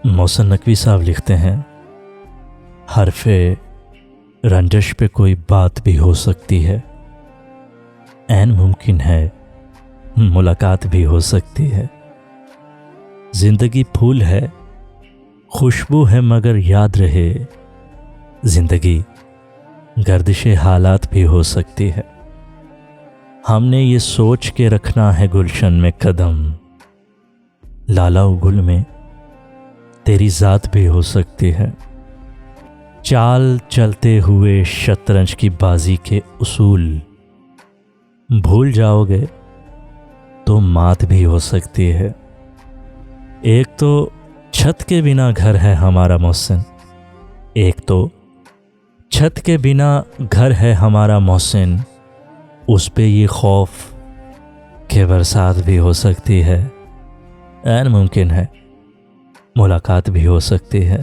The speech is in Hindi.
मोहसिन नकवी साहब लिखते हैं, हरफे रंजश पे कोई बात भी हो सकती है, ऐन मुमकिन है मुलाकात भी हो सकती है। जिंदगी फूल है, खुशबू है, मगर याद रहे जिंदगी गर्दिशे हालात भी हो सकती है। हमने ये सोच के रखना है गुलशन में कदम, लालाओ गुल में तेरी ज़ात भी हो सकती है। चाल चलते हुए शतरंज की बाजी के उसूल भूल जाओगे तो मात भी हो सकती है। एक तो छत के बिना घर है हमारा मोहसिन, एक तो छत के बिना घर है हमारा मोहसिन, उस पे ये खौफ कि बरसात भी हो सकती है, ऐन मुमकिन है मुलाकात भी हो सकती है।